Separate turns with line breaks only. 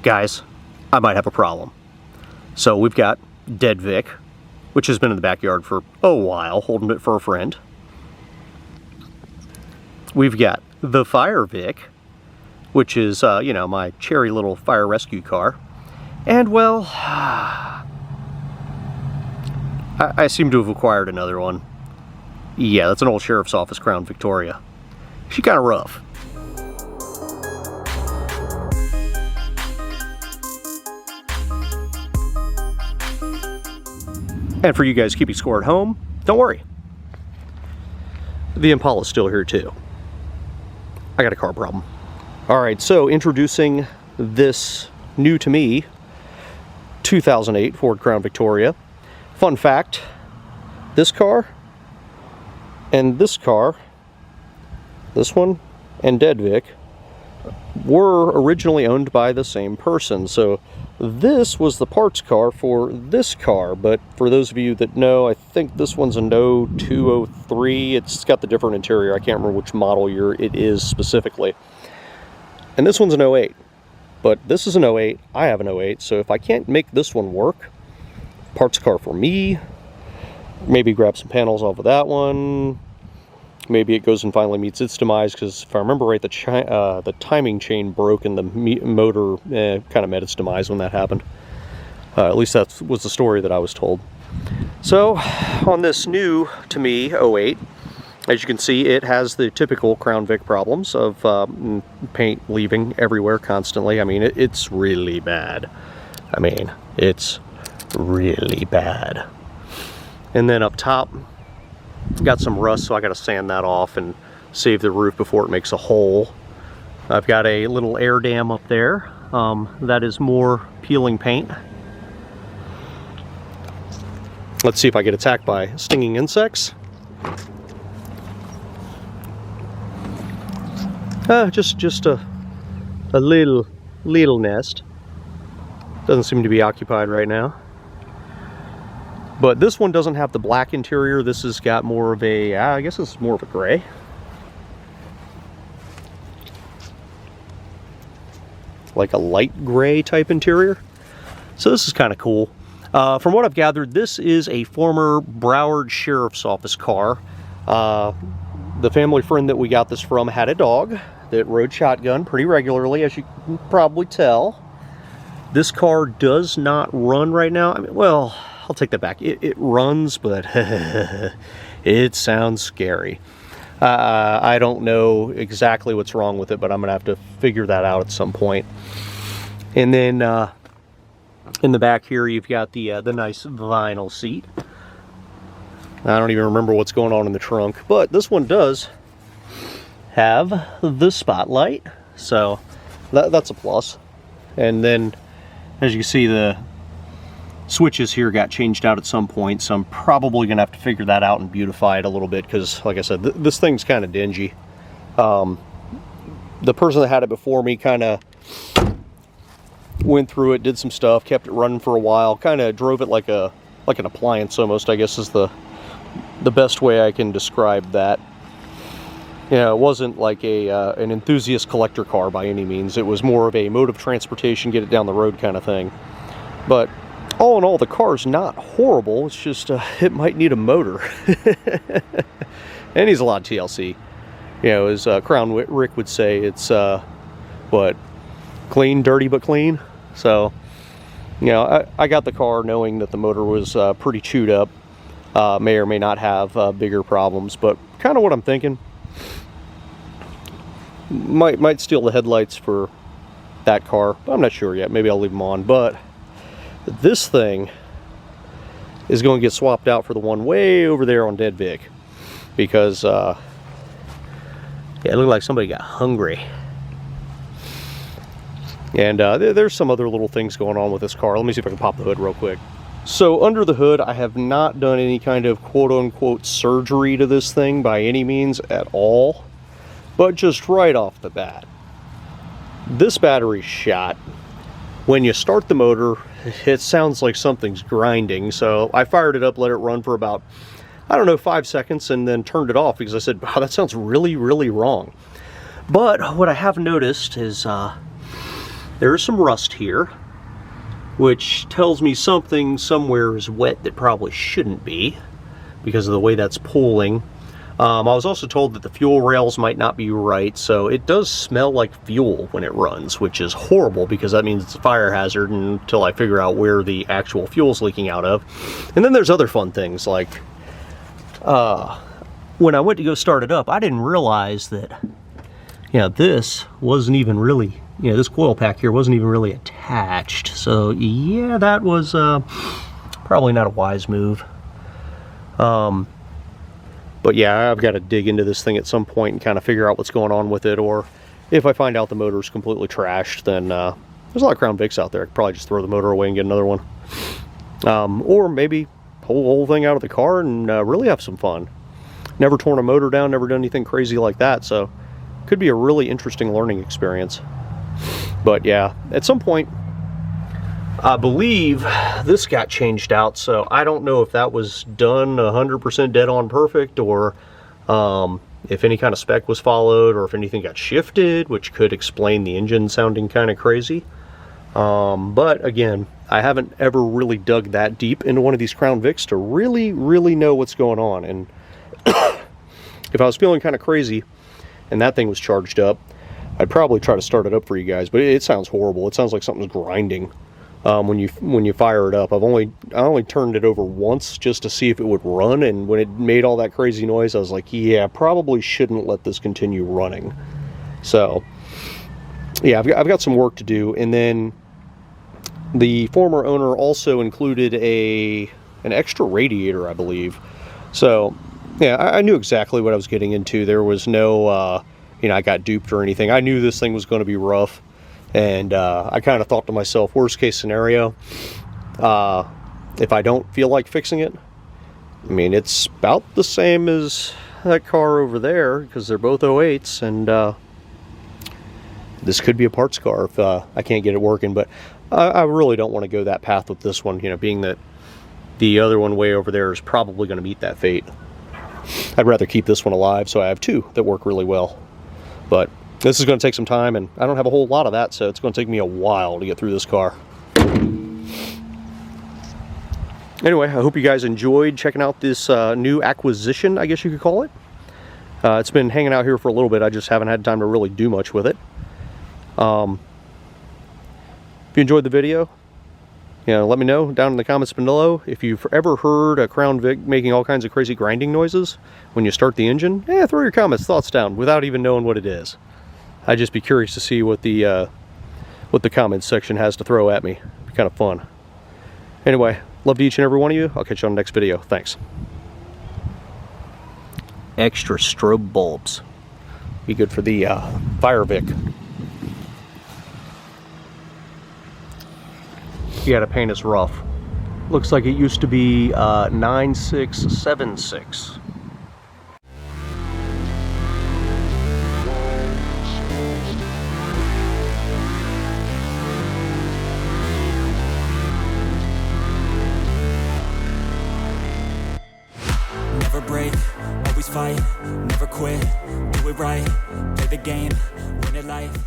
guys, I might have a problem. So we've got Dead Vic, which has been in the backyard for a while, holding it for a friend. We've got the Fire Vic, which is, you know, my cherry little fire rescue car. And, well, I seem to have acquired another one. Yeah, that's an old sheriff's office Crown Victoria. She's kind of rough. And for you guys keeping score at home, don't worry. The Impala's still here too. I got a car problem. Alright, so introducing this new to me 2008 Ford Crown Victoria. Fun fact, this car and this car, this one and Dead Vic, were originally owned by the same person. So this was the parts car for this car, but for those of you that know, I think this one's an 0203. It's got the different interior. I can't remember which model year it is specifically. And this one's an 08. But this is an 08, I have an 08, so if I can't make this one work, parts car for me, maybe grab some panels off of that one, maybe it goes and finally meets its demise, because if I remember right, the timing chain broke and the motor kind of met its demise when that happened. At least that was the story that I was told. So, on this new, to me, 08, as you can see, it has the typical Crown Vic problems of paint leaving everywhere constantly. I mean, it's really bad. I mean, it's really bad. And then up top, got some rust, so I got to sand that off and save the roof before it makes a hole. I've got a little air dam up there. That is more peeling paint. Let's see if I get attacked by stinging insects. Just a little nest. Doesn't seem to be occupied right now. But this one doesn't have the black interior. This has got more of a, I guess it's more of a gray. Like a light gray type interior. So this is kind of cool. From what I've gathered, this is a former Broward Sheriff's Office car. The family friend that we got this from had a dog that rode shotgun pretty regularly, as you can probably tell. This car does not run right now. I mean, well, I'll take that back. It runs, but it sounds scary. I don't know exactly what's wrong with it, but I'm going to have to figure that out at some point. And then in the back here, you've got the nice vinyl seat. I don't even remember what's going on in the trunk, but this one does have the spotlight, so that's a plus. And then, as you can see, the switches here got changed out at some point, so I'm probably gonna have to figure that out and beautify it a little bit, because like I said, this thing's kind of dingy. The person that had it before me kind of went through it, did some stuff, kept it running for a while, kind of drove it like an appliance almost, I guess is the best way I can describe that. You know, it wasn't like an enthusiast collector car by any means. It was more of a mode of transportation, get it down the road kind of thing. But all in all, the car's not horrible. It's just it might need a motor. And he's a lot of TLC. You know, as Crown Rick would say, it's what, clean, dirty but clean. So, you know, I got the car knowing that the motor was pretty chewed up. May or may not have bigger problems, but kind of what I'm thinking. Might steal the headlights for that car. I'm not sure yet. Maybe I'll leave them on. But this thing is going to get swapped out for the one way over there on Dead Vic, because yeah, it looked like somebody got hungry. And there's some other little things going on with this car. Let me see if I can pop the hood real quick. So under the hood, I have not done any kind of quote-unquote surgery to this thing by any means at all. But just right off the bat, this battery's shot. When you start the motor, it sounds like something's grinding. So I fired it up, let it run for about, I don't know, 5 seconds, and then turned it off because I said, wow, that sounds really, really wrong. But what I have noticed is There's some rust here, which tells me something somewhere is wet that probably shouldn't be because of the way that's pulling. I was also told that the fuel rails might not be right, so it does smell like fuel when it runs, which is horrible because that means it's a fire hazard until I figure out where the actual fuel's leaking out of. And then there's other fun things like when I went to go start it up, I didn't realize that, you know, this wasn't even really, you know, this coil pack here wasn't even really attached. So yeah, that was probably not a wise move. But yeah, I've got to dig into this thing at some point and kind of figure out what's going on with it, or if I find out the motor's completely trashed, then there's a lot of Crown Vics out there. I could probably just throw the motor away and get another one. Or maybe pull the whole thing out of the car and really have some fun. Never torn a motor down, never done anything crazy like that, so could be a really interesting learning experience. But yeah, at some point, I believe this got changed out, so I don't know if that was done 100% dead on perfect, or if any kind of spec was followed, or if anything got shifted, which could explain the engine sounding kind of crazy. But again, I haven't ever really dug that deep into one of these Crown Vics to really know what's going on. And if I was feeling kind of crazy and that thing was charged up, I'd probably try to start it up for you guys, but it sounds horrible. It sounds like something's grinding when you fire it up. I only turned it over once just to see if it would run, and when it made all that crazy noise, I was like, yeah, probably shouldn't let this continue running. So yeah, I've got some work to do. And then the former owner also included an extra radiator, I believe. So yeah, I knew exactly what I was getting into. There was no you know, I got duped or anything. I knew this thing was going to be rough, and I kind of thought to myself, worst case scenario, if I don't feel like fixing it, I mean, it's about the same as that car over there because they're both 08s, and this could be a parts car if I can't get it working. But I really don't want to go that path with this one, you know, being that the other one way over there is probably going to meet that fate. I'd rather keep this one alive, so I have two that work really well. But this is going to take some time, and I don't have a whole lot of that, so it's going to take me a while to get through this car. Anyway, I hope you guys enjoyed checking out this new acquisition, I guess you could call it. It's been hanging out here for a little bit. I just haven't had time to really do much with it. If you enjoyed the video, you know, let me know down in the comments below. If you've ever heard a Crown Vic making all kinds of crazy grinding noises when you start the engine, yeah, throw your comments, thoughts down without even knowing what it is. I'd just be curious to see what the comments section has to throw at me. It'd be kind of fun. Anyway, love to each and every one of you. I'll catch you on the next video. Thanks. Extra strobe bulbs. Be good for the Fire Vic. Yeah, the paint is rough. Looks like it used to be 9676.
Never break, always fight, never quit, do it right, play the game, win it life.